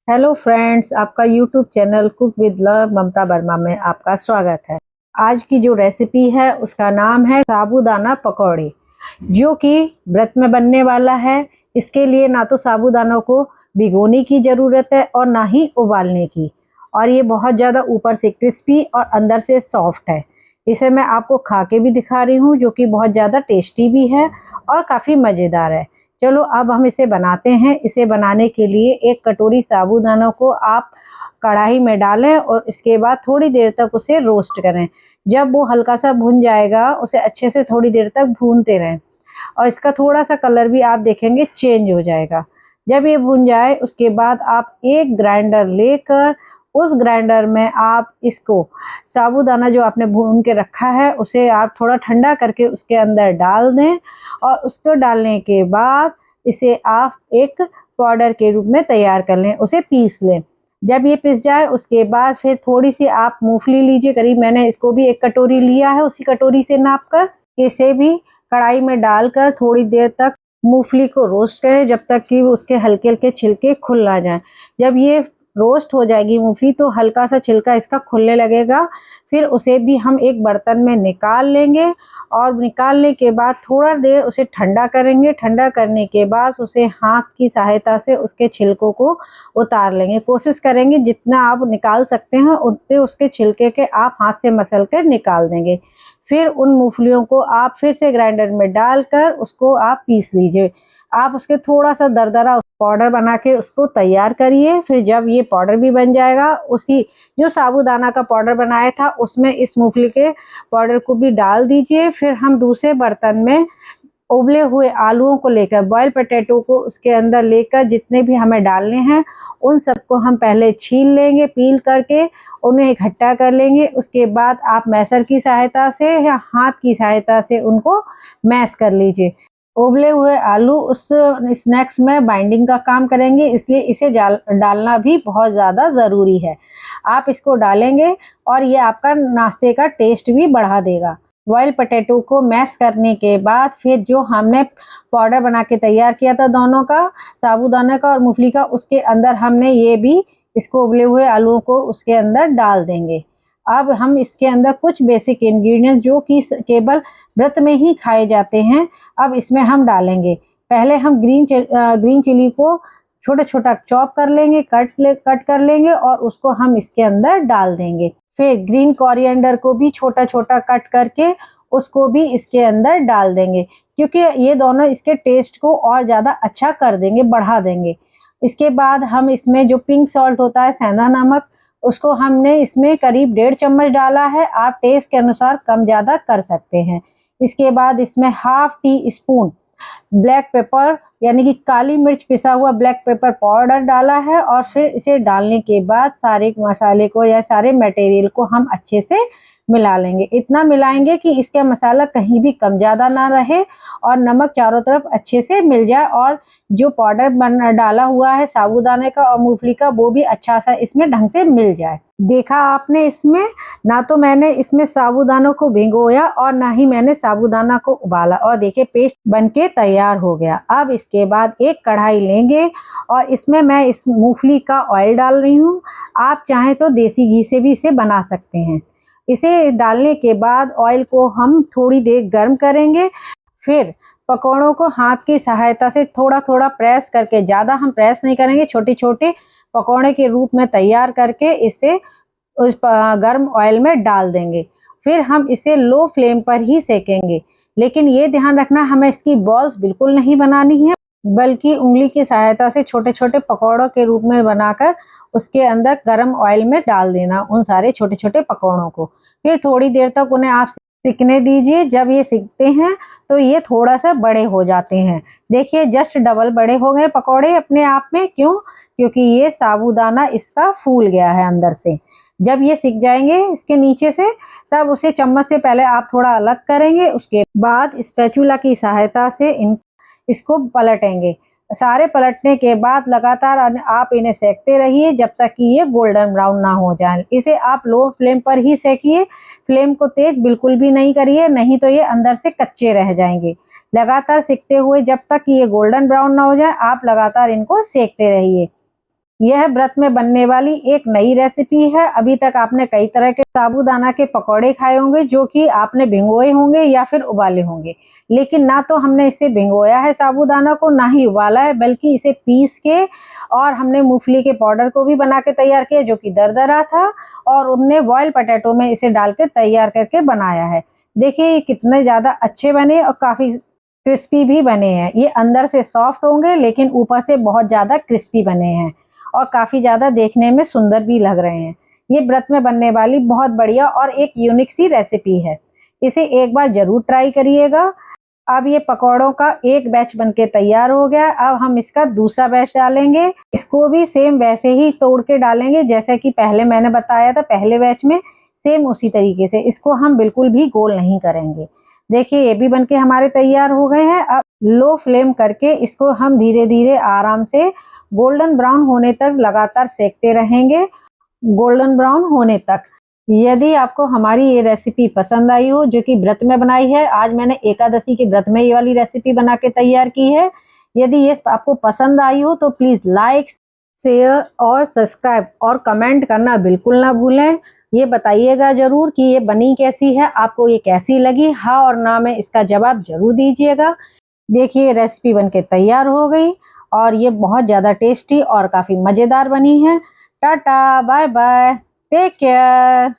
Hello friends, आपका YouTube channel cook with love Mamta Verma में आपका स्वागत है। आज की जो रेसिपी है उसका नाम है साबूदाना पकौड़े, जो कि व्रत में बनने वाला है। इसके लिए ना तो साबूदानों को भिगोने की ज़रूरत है और ना ही उबालने की, और ये बहुत ज़्यादा ऊपर से क्रिस्पी और अंदर से सॉफ्ट है। इसे मैं आपको खा के भी दिखा रही हूँ, जो कि बहुत ज़्यादा टेस्टी भी है और काफ़ी मज़ेदार है। चलो अब हम इसे बनाते हैं। इसे बनाने के लिए एक कटोरी साबूदाना को आप कढ़ाई में डालें और इसके बाद थोड़ी देर तक उसे रोस्ट करें। जब वो हल्का सा भुन जाएगा, उसे अच्छे से थोड़ी देर तक भूनते रहें और इसका थोड़ा सा कलर भी आप देखेंगे चेंज हो जाएगा। जब ये भुन जाए उसके बाद आप एक ग्राइंडर लेकर उस ग्राइंडर में आप इसको साबूदाना जो आपने भून के रखा है उसे आप थोड़ा ठंडा करके उसके अंदर डाल दें, और उसको डालने के बाद इसे आप एक पाउडर के रूप में तैयार कर लें, उसे पीस लें। जब ये पिस जाए उसके बाद फिर थोड़ी सी आप मूंगफली लीजिए, करीब मैंने इसको भी एक कटोरी लिया है, उसी कटोरी से नाप कर इसे भी कढ़ाई में डालकर थोड़ी देर तक मूंगफली को रोस्ट करें, जब तक कि उसके हल्के हल्के छिलके खुल ना जाएं। जब ये रोस्ट हो जाएगी मूंगफली तो हल्का सा छिलका इसका खुलने लगेगा। फिर उसे भी हम एक बर्तन में निकाल लेंगे और निकालने के बाद थोड़ा देर उसे ठंडा करेंगे। ठंडा करने के बाद उसे हाथ की सहायता से उसके छिलकों को उतार लेंगे। कोशिश करेंगे जितना आप निकाल सकते हैं उतने उसके छिलके के आप हाथ से मसल कर निकाल देंगे। फिर उन मूंगफलियों को आप फिर से ग्राइंडर में डालकर उसको आप पीस लीजिए। आप उसके थोड़ा सा दरदरा पाउडर बना के उसको तैयार करिए। फिर जब ये पाउडर भी बन जाएगा, उसी जो साबूदाना का पाउडर बनाया था उसमें इस मूंगफली के पाउडर को भी डाल दीजिए। फिर हम दूसरे बर्तन में उबले हुए आलूओं को लेकर, बॉयल पोटैटो को उसके अंदर लेकर जितने भी हमें डालने हैं उन सबको हम पहले छील लेंगे, पील करके उन्हें इकट्ठा कर लेंगे। उसके बाद आप मैशर की सहायता से या हाथ की सहायता से उनको मैश कर लीजिए। उबले हुए आलू उस स्नैक्स में बाइंडिंग का काम करेंगे, इसलिए इसे डालना भी बहुत ज़्यादा ज़रूरी है। आप इसको डालेंगे और ये आपका नाश्ते का टेस्ट भी बढ़ा देगा। बॉयल पोटैटो को मैश करने के बाद फिर जो हमने पाउडर बना के तैयार किया था दोनों का, साबूदाना का और मूंगफली का, उसके अंदर हमने ये भी इसको उबले हुए आलूओं को उसके अंदर डाल देंगे। अब हम इसके अंदर कुछ बेसिक इंग्रेडिएंट्स जो कि केवल व्रत में ही खाए जाते हैं, अब इसमें हम डालेंगे। पहले हम ग्रीन चिली को छोटा छोटा चॉप कर लेंगे, कट कर लेंगे और उसको हम इसके अंदर डाल देंगे। फिर ग्रीन कोरिएंडर को भी छोटा छोटा कट करके उसको भी इसके अंदर डाल देंगे, क्योंकि ये दोनों इसके टेस्ट को और ज़्यादा अच्छा कर देंगे, बढ़ा देंगे। इसके बाद हम इसमें जो पिंक सॉल्ट होता है, सेंधा नमक, उसको हमने इसमें करीब 1.5 चम्मच डाला है। आप टेस्ट के अनुसार कम ज़्यादा कर सकते हैं। इसके बाद इसमें half tea spoon black pepper यानी कि काली मिर्च पिसा हुआ ब्लैक पेपर पाउडर डाला है, और फिर इसे डालने के बाद सारे मसाले को या सारे मटेरियल को हम अच्छे से मिला लेंगे। इतना मिलाएंगे कि इसका मसाला कहीं भी कम ज़्यादा ना रहे और नमक चारों तरफ अच्छे से मिल जाए, और जो पाउडर डाला हुआ है साबूदाने का और मूंगफली का वो भी अच्छा सा इसमें ढंग से मिल जाए। देखा आपने, इसमें ना तो मैंने इसमें साबूदानों को भिगोया और ना ही मैंने साबूदाना को उबाला, और देखिए पेस्ट बनके तैयार हो गया। अब इसके बाद एक कढ़ाई लेंगे और इसमें मैं इस मूंगफली का ऑयल डाल रही हूँ। आप चाहें तो देसी घी से भी इसे बना सकते हैं। इसे डालने के बाद ऑयल को हम थोड़ी देर गर्म करेंगे। फिर पकौड़ों को हाथ की सहायता से थोड़ा थोड़ा प्रेस करके, ज़्यादा हम प्रेस नहीं करेंगे, छोटे छोटे पकौड़े के रूप में तैयार करके इसे उस गर्म ऑयल में डाल देंगे। फिर हम इसे लो फ्लेम पर ही सेकेंगे, लेकिन ये ध्यान रखना हमें इसकी बॉल्स बिल्कुल नहीं बनानी है, बल्कि उंगली की सहायता से छोटे छोटे पकौड़ों के रूप में बनाकर उसके अंदर गर्म ऑयल में डाल देना उन सारे छोटे छोटे पकौड़ों को। फिर थोड़ी देर तक उन्हें आप सिकने दीजिए। जब ये सिकते हैं तो ये थोड़ा सा बड़े हो जाते हैं। देखिए जस्ट डबल बड़े हो गए पकौड़े अपने आप में। क्यों? क्योंकि ये साबूदाना इसका फूल गया है अंदर से। जब ये सिक जाएंगे इसके नीचे से, तब उसे चम्मच से पहले आप थोड़ा अलग करेंगे। उसके बाद स्पैचुला की सहायता से इसको पलटेंगे। सारे पलटने के बाद लगातार आप इन्हें सेकते रहिए जब तक कि ये गोल्डन ब्राउन ना हो जाए। इसे आप लो फ्लेम पर ही सेकिए, फ्लेम को तेज बिल्कुल भी नहीं करिए, नहीं तो ये अंदर से कच्चे रह जाएंगे। लगातार सेकते हुए जब तक कि ये गोल्डन ब्राउन ना हो जाए, आप लगातार इनको सेकते रहिए। यह व्रत में बनने वाली एक नई रेसिपी है। अभी तक आपने कई तरह के साबूदाना के पकौड़े खाए होंगे जो कि आपने भिगोए होंगे या फिर उबाले होंगे, लेकिन ना तो हमने इसे भिगोया है साबूदाना को, ना ही उबाला है, बल्कि इसे पीस के और हमने मूंगफली के पाउडर को भी बना के तैयार किया जो कि दरदरा था, और हमने बॉयल पोटैटो में इसे डाल के तैयार करके बनाया है। देखिए ये कितने ज़्यादा अच्छे बने और काफ़ी क्रिस्पी भी बने हैं। ये अंदर से सॉफ्ट होंगे लेकिन ऊपर से बहुत ज़्यादा क्रिस्पी बने हैं और काफ़ी ज़्यादा देखने में सुंदर भी लग रहे हैं। ये व्रत में बनने वाली बहुत बढ़िया और एक यूनिक सी रेसिपी है। इसे एक बार ज़रूर ट्राई करिएगा। अब ये पकौड़ों का एक बैच बनके तैयार हो गया। अब हम इसका दूसरा बैच डालेंगे। इसको भी सेम वैसे ही तोड़ के डालेंगे जैसे कि पहले मैंने बताया था पहले बैच में, सेम उसी तरीके से। इसको हम बिल्कुल भी गोल नहीं करेंगे। देखिए ये भी बनके हमारे तैयार हो गए हैं। अब लो फ्लेम करके इसको हम धीरे धीरे आराम से गोल्डन ब्राउन होने तक लगातार सेकते रहेंगे, गोल्डन ब्राउन होने तक। यदि आपको हमारी ये रेसिपी पसंद आई हो जो कि व्रत में बनाई है, आज मैंने एकादशी के व्रत में ये वाली रेसिपी बना के तैयार की है। यदि ये आपको पसंद आई हो तो प्लीज़ लाइक, शेयर और सब्सक्राइब और कमेंट करना बिल्कुल ना भूलें। ये बताइएगा ज़रूर कि ये बनी कैसी है, आपको ये कैसी लगी। हाँ और ना में इसका जवाब ज़रूर दीजिएगा। देखिए रेसिपी बनके तैयार हो गई और ये बहुत ज़्यादा टेस्टी और काफ़ी मज़ेदार बनी है। Tata, bye bye, take care.